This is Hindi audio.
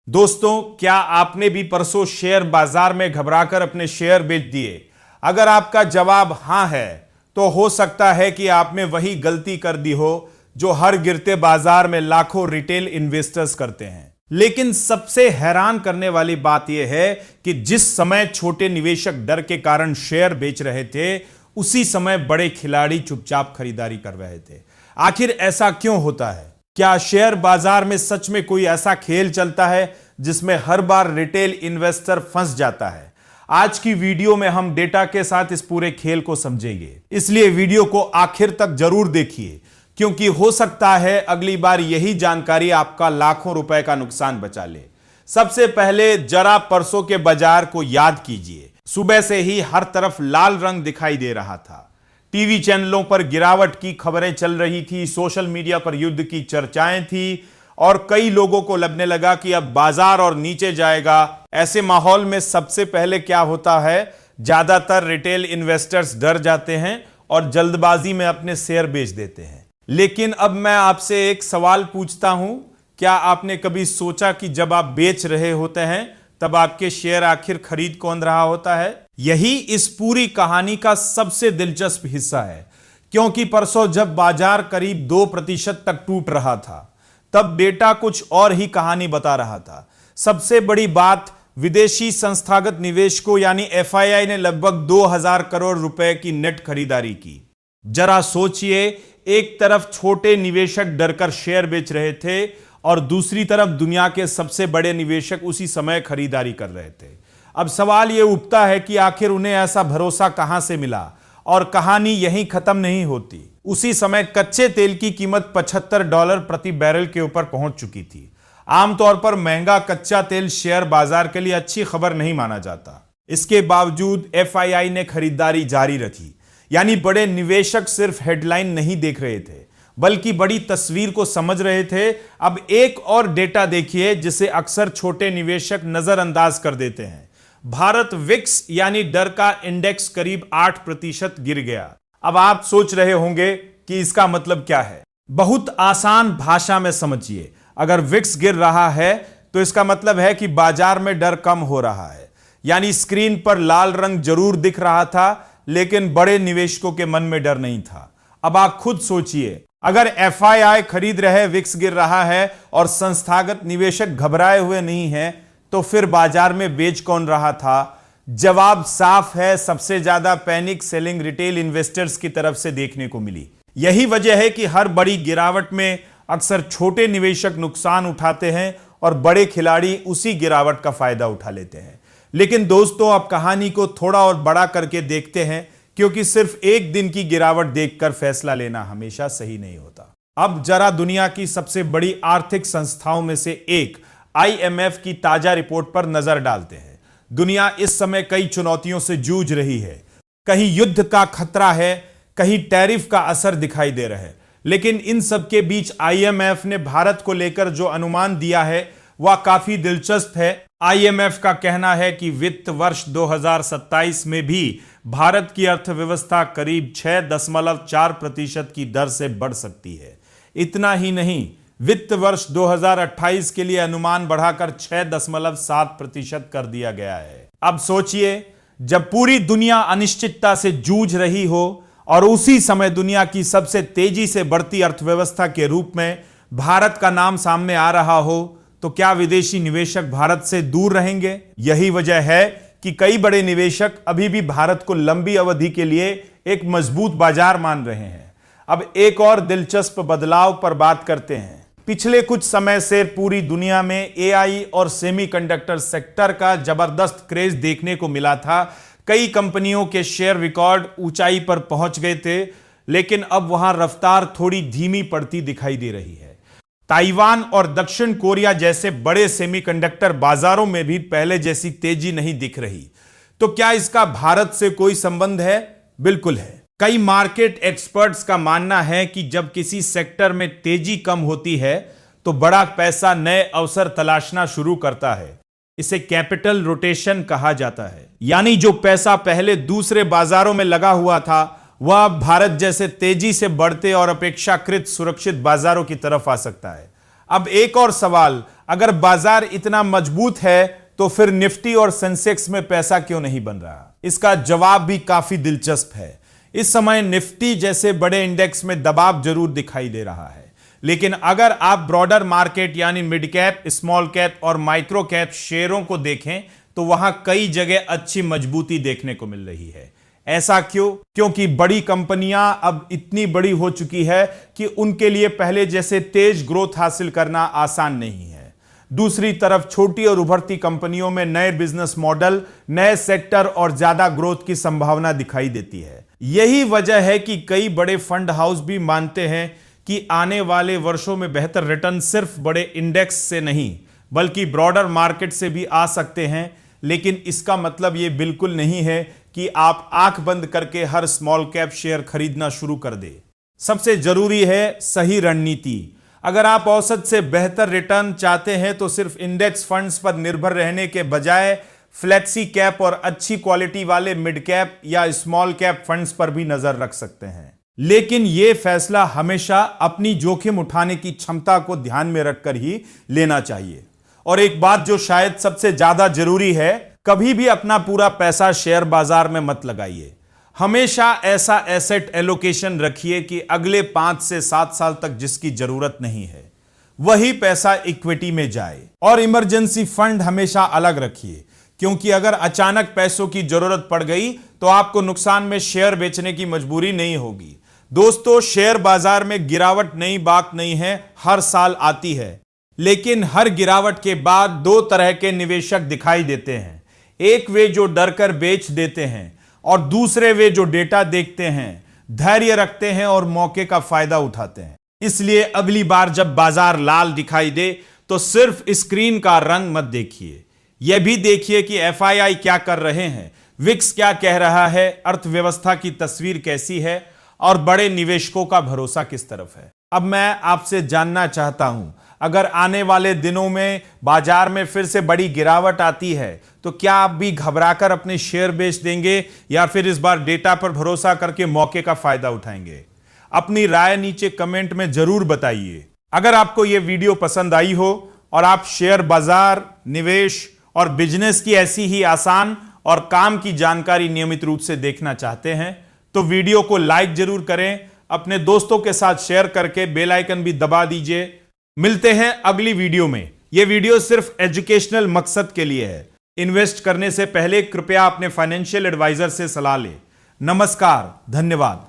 दोस्तों, क्या आपने भी परसों शेयर बाजार में घबराकर अपने शेयर बेच दिए? अगर आपका जवाब हां है तो हो सकता है कि आपने वही गलती कर दी हो जो हर गिरते बाजार में लाखों रिटेल इन्वेस्टर्स करते हैं। लेकिन सबसे हैरान करने वाली बात यह है कि जिस समय छोटे निवेशक डर के कारण शेयर बेच रहे थे, उसी समय बड़े खिलाड़ी चुपचाप खरीदारी कर रहे थे। आखिर ऐसा क्यों होता है? क्या शेयर बाजार में सच में कोई ऐसा खेल चलता है जिसमें हर बार रिटेल इन्वेस्टर फंस जाता है? आज की वीडियो में हम डेटा के साथ इस पूरे खेल को समझेंगे, इसलिए वीडियो को आखिर तक जरूर देखिए, क्योंकि हो सकता है अगली बार यही जानकारी आपका लाखों रुपए का नुकसान बचा ले। सबसे पहले जरा परसों के बाजार को याद कीजिए। सुबह से ही हर तरफ लाल रंग दिखाई दे रहा था। टीवी चैनलों पर गिरावट की खबरें चल रही थी, सोशल मीडिया पर युद्ध की चर्चाएं थी और कई लोगों को लगने लगा कि अब बाजार और नीचे जाएगा। ऐसे माहौल में सबसे पहले क्या होता है, ज्यादातर रिटेल इन्वेस्टर्स डर जाते हैं और जल्दबाजी में अपने शेयर बेच देते हैं। लेकिन अब मैं आपसे एक सवाल पूछता हूं, क्या आपने कभी सोचा कि जब आप बेच रहे होते हैं तब आपके शेयर आखिर खरीद कौन रहा होता है? यही इस पूरी कहानी का सबसे दिलचस्प हिस्सा है, क्योंकि परसों जब बाजार करीब 2% तक टूट रहा था, तब डेटा कुछ और ही कहानी बता रहा था। सबसे बड़ी बात, विदेशी संस्थागत निवेशकों यानी एफआईआई ने लगभग 2000 करोड़ रुपए की नेट खरीदारी की। जरा सोचिए, एक तरफ छोटे निवेशक डरकर शेयर बेच रहे थे और दूसरी तरफ दुनिया के सबसे बड़े निवेशक उसी समय खरीदारी कर रहे थे। अब सवाल यह उठता है कि आखिर उन्हें ऐसा भरोसा कहां से मिला? और कहानी यहीं खत्म नहीं होती। उसी समय कच्चे तेल की कीमत $75 प्रति बैरल के ऊपर पहुंच चुकी थी। आमतौर पर महंगा कच्चा तेल शेयर बाजार के लिए अच्छी खबर नहीं माना जाता। इसके बावजूद एफआईआई ने खरीदारी जारी रखी, यानी बड़े निवेशक सिर्फ हेडलाइन नहीं देख रहे थे बल्कि बड़ी तस्वीर को समझ रहे थे। अब एक और डेटा देखिए जिसे अक्सर छोटे निवेशक नजरअंदाज कर देते हैं। भारत विक्स यानी डर का इंडेक्स करीब 8% गिर गया। अब आप सोच रहे होंगे कि इसका मतलब क्या है। बहुत आसान भाषा में समझिए, अगर विक्स गिर रहा है तो इसका मतलब है कि बाजार में डर कम हो रहा है। यानी स्क्रीन पर लाल रंग जरूर दिख रहा था, लेकिन बड़े निवेशकों के मन में डर नहीं था। अब आप खुद सोचिए, अगर एफआईआई खरीद रहे, विक्स गिर रहा है और संस्थागत निवेशक घबराए हुए नहीं हैं, तो फिर बाजार में बेच कौन रहा था? जवाब साफ है, सबसे ज्यादा पैनिक सेलिंग रिटेल इन्वेस्टर्स की तरफ से देखने को मिली। यही वजह है कि हर बड़ी गिरावट में अक्सर छोटे निवेशक नुकसान उठाते हैं और बड़े खिलाड़ी उसी गिरावट का फायदा उठा लेते हैं। लेकिन दोस्तों, अब कहानी को थोड़ा और बड़ा करके देखते हैं, क्योंकि सिर्फ एक दिन की गिरावट देखकर फैसला लेना हमेशा सही नहीं होता। अब जरा दुनिया की सबसे बड़ी आर्थिक संस्थाओं में से एक आईएमएफ की ताजा रिपोर्ट पर नजर डालते हैं। दुनिया इस समय कई चुनौतियों से जूझ रही है। कहीं युद्ध का खतरा है, कहीं टैरिफ का असर दिखाई दे रहा है। लेकिन इन सब के बीच आईएमएफ ने भारत को लेकर जो अनुमान दिया है वह काफी दिलचस्प है। आईएमएफ का कहना है कि वित्त वर्ष 2027 में भी भारत की अर्थव्यवस्था करीब 6.4% की दर से बढ़ सकती है। इतना ही नहीं, वित्त वर्ष 2028 के लिए अनुमान बढ़ाकर 6.7% कर दिया गया है। अब सोचिए, जब पूरी दुनिया अनिश्चितता से जूझ रही हो और उसी समय दुनिया की सबसे तेजी से बढ़ती अर्थव्यवस्था के रूप में भारत का नाम सामने आ रहा हो, तो क्या विदेशी निवेशक भारत से दूर रहेंगे? यही वजह है कि कई बड़े निवेशक अभी भी भारत को लंबी अवधि के लिए एक मजबूत बाजार मान रहे हैं। अब एक और दिलचस्प बदलाव पर बात करते हैं। पिछले कुछ समय से पूरी दुनिया में एआई और सेमीकंडक्टर सेक्टर का जबरदस्त क्रेज देखने को मिला था। कई कंपनियों के शेयर रिकॉर्ड ऊंचाई पर पहुंच गए थे, लेकिन अब वहां रफ्तार थोड़ी धीमी पड़ती दिखाई दे रही है। ताइवान और दक्षिण कोरिया जैसे बड़े सेमीकंडक्टर बाजारों में भी पहले जैसी तेजी नहीं दिख रही। तो क्या इसका भारत से कोई संबंध है? बिल्कुल है। कई मार्केट एक्सपर्ट्स का मानना है कि जब किसी सेक्टर में तेजी कम होती है तो बड़ा पैसा नए अवसर तलाशना शुरू करता है। इसे कैपिटल रोटेशन कहा जाता है। यानी जो पैसा पहले दूसरे बाजारों में लगा हुआ था, वह भारत जैसे तेजी से बढ़ते और अपेक्षाकृत सुरक्षित बाजारों की तरफ आ सकता है। अब एक और सवाल, अगर बाजार इतना मजबूत है तो फिर निफ्टी और सेंसेक्स में पैसा क्यों नहीं बन रहा? इसका जवाब भी काफी दिलचस्प है। इस समय निफ्टी जैसे बड़े इंडेक्स में दबाव जरूर दिखाई दे रहा है, लेकिन अगर आप ब्रॉडर मार्केट यानी मिड कैप, स्मॉल कैप और माइक्रो कैप शेयरों को देखें तो वहां कई जगह अच्छी मजबूती देखने को मिल रही है। ऐसा क्यों? क्योंकि बड़ी कंपनियां अब इतनी बड़ी हो चुकी है कि उनके लिए पहले जैसे तेज ग्रोथ हासिल करना आसान नहीं है। दूसरी तरफ छोटी और उभरती कंपनियों में नए बिजनेस मॉडल, नए सेक्टर और ज्यादा ग्रोथ की संभावना दिखाई देती है। यही वजह है कि कई बड़े फंड हाउस भी मानते हैं कि आने वाले वर्षों में बेहतर रिटर्न सिर्फ बड़े इंडेक्स से नहीं बल्कि ब्रॉडर मार्केट से भी आ सकते हैं। लेकिन इसका मतलब यह बिल्कुल नहीं है कि आप आंख बंद करके हर स्मॉल कैप शेयर खरीदना शुरू कर दे। सबसे जरूरी है सही रणनीति। अगर आप औसत से बेहतर रिटर्न चाहते हैं तो सिर्फ इंडेक्स फंड्स पर निर्भर रहने के बजाय फ्लेक्सी कैप और अच्छी क्वालिटी वाले मिड कैप या स्मॉल कैप फंड्स पर भी नजर रख सकते हैं। लेकिन यह फैसला हमेशा अपनी जोखिम उठाने की क्षमता को ध्यान में रखकर ही लेना चाहिए। और एक बात जो शायद सबसे ज्यादा जरूरी है, कभी भी अपना पूरा पैसा शेयर बाजार में मत लगाइए। हमेशा ऐसा एसेट एलोकेशन रखिए कि अगले 5 से 7 साल तक जिसकी जरूरत नहीं है वही पैसा इक्विटी में जाए। और इमरजेंसी फंड हमेशा अलग रखिए, क्योंकि अगर अचानक पैसों की जरूरत पड़ गई तो आपको नुकसान में शेयर बेचने की मजबूरी नहीं होगी। दोस्तों, शेयर बाजार में गिरावट नई बात नहीं है, हर साल आती है। लेकिन हर गिरावट के बाद 2 तरह के निवेशक दिखाई देते हैं। एक वे जो डरकर बेच देते हैं और दूसरे वे जो डेटा देखते हैं, धैर्य रखते हैं और मौके का फायदा उठाते हैं। इसलिए अगली बार जब बाजार लाल दिखाई दे तो सिर्फ स्क्रीन का रंग मत देखिए, यह भी देखिए कि एफआईआई क्या कर रहे हैं, विक्स क्या कह रहा है, अर्थव्यवस्था की तस्वीर कैसी है और बड़े निवेशकों का भरोसा किस तरफ है। अब मैं आपसे जानना चाहता हूं, अगर आने वाले दिनों में बाजार में फिर से बड़ी गिरावट आती है तो क्या आप भी घबराकर अपने शेयर बेच देंगे या फिर इस बार डेटा पर भरोसा करके मौके का फायदा उठाएंगे? अपनी राय नीचे कमेंट में जरूर बताइए। अगर आपको यह वीडियो पसंद आई हो और आप शेयर बाजार, निवेश और बिजनेस की ऐसी ही आसान और काम की जानकारी नियमित रूप से देखना चाहते हैं तो वीडियो को लाइक जरूर करें, अपने दोस्तों के साथ शेयर करके बेल आइकन भी दबा दीजिए। मिलते हैं अगली वीडियो में। यह वीडियो सिर्फ एजुकेशनल मकसद के लिए है। इन्वेस्ट करने से पहले कृपया अपने फाइनेंशियल एडवाइजर से सलाह लें। नमस्कार, धन्यवाद।